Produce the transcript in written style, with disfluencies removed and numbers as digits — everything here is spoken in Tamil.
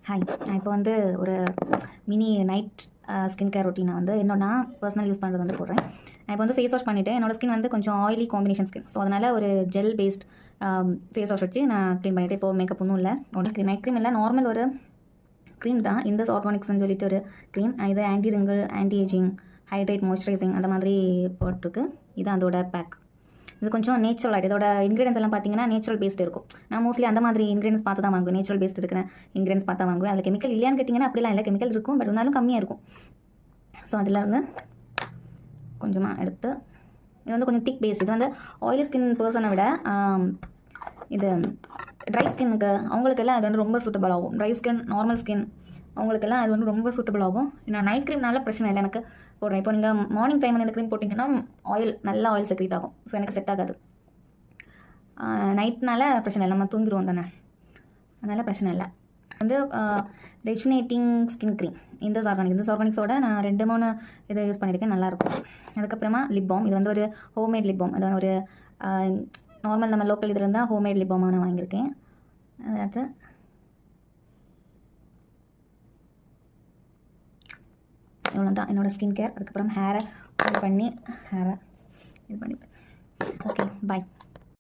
ஹாய், நான் இப்போ வந்து ஒரு மினி நைட் ஸ்கின் கேர் ரொட்டீனை வந்து நான் பர்சனல் யூஸ் பண்ணுறது வந்து போடுறேன். நான் இப்போ வந்து ஃபேஸ் வாஷ் பண்ணிவிட்டு என்னோட ஸ்கின் வந்து கொஞ்சம் ஆயிலி காம்பினேஷன் ஸ்கின். ஸோ அதனால் ஒரு ஜெல் பேஸ்ட் ஃபேஸ் வாஷ் வச்சு நான் க்ளீன் பண்ணிவிட்டு இப்போ மேக்கப் ஒன்றும் இல்லை. ஒன்றும் நைட் க்ரீம் இல்லை, நார்மல் ஒரு க்ரீம் தான். இந்த ஆர்கானிக்ஸ்னு சொல்லிட்டு ஒரு க்ரீம். இது anti wrinkle, anti ageing, hydrate, moisturising அந்த மாதிரி போட்டிருக்கு. இது அதோட பேக். இது கொஞ்சம் நேச்சுரல் ஆகிடும். இதோட இன்க்ரீடியன்ஸ் எல்லாம் பார்த்தீங்கன்னா நேச்சுரல் பேஸ்ட் இருக்கும். நான் மோஸ்ட்லி அந்த மாதிரி இன்க்ரீடியன்ஸ் பார்த்து தான் வாங்குவேன். நேச்சுரல் பேஸ்ட் இருக்கிற இன்க்ரீடியன்ஸ் பார்த்தா வாங்குவேன். அதில் கெமிக்கல் இல்லையான்னு கேட்டிங்கன்னா அப்படிலாம் இல்லை, கெமிக்கல் இருக்கும், பட் இருந்தாலும் கம்மியாக இருக்கும். ஸோ அதில் வந்து கொஞ்சமாக எடுத்து, இது வந்து கொஞ்சம் திக் பேஸ்ட். இது வந்து ஆயிலி ஸ்கின் பர்சனை விட இது ட்ரை ஸ்கின்னுக்கு அவங்களுக்கெல்லாம் அது வந்து ரொம்ப சூட்டபிள் ஆகும். ட்ரை ஸ்கின், நார்மல் ஸ்கின் அவங்களுக்கெல்லாம் அது வந்து ரொம்ப சூட்டபிள் ஆகும். நான் நைட் க்ரீம்னால பிரச்சனை இல்லை எனக்கு போடுறேன். இப்போ நீங்கள் மார்னிங் டைம் வந்து இந்த க்ரீம் போட்டிங்கன்னா நல்லா ஆயில் செக்ரேட் ஆகும். ஸோ எனக்கு செட் ஆகாது. நைட்னால பிரச்சனை இல்லை, நம்ம தூங்கிடுவோம் தானே, அதனால் பிரச்சனை இல்லை. வந்து ரெஜுனேட்டிங் ஸ்கின் க்ரீம் இந்த ஆர்கானிக்ஸோட நான் 2-3 இதை யூஸ் பண்ணியிருக்கேன், நல்லாயிருக்கும். அதுக்கப்புறமா லிப் பாம். இது வந்து ஒரு ஹோம்மேட் லிப் பாம். அது ஒரு நார்மல் நம்ம லோக்கல் இதில் இருந்தால் ஹோம்மேட் லிப் பாமாக நான் வாங்கியிருக்கேன். அதாவது இவ்வளோ தான் என்னோடய ஸ்கின் கேர். அதுக்கப்புறம் ஹேரை இது பண்ணிப்பேன். ஓகே, பாய்.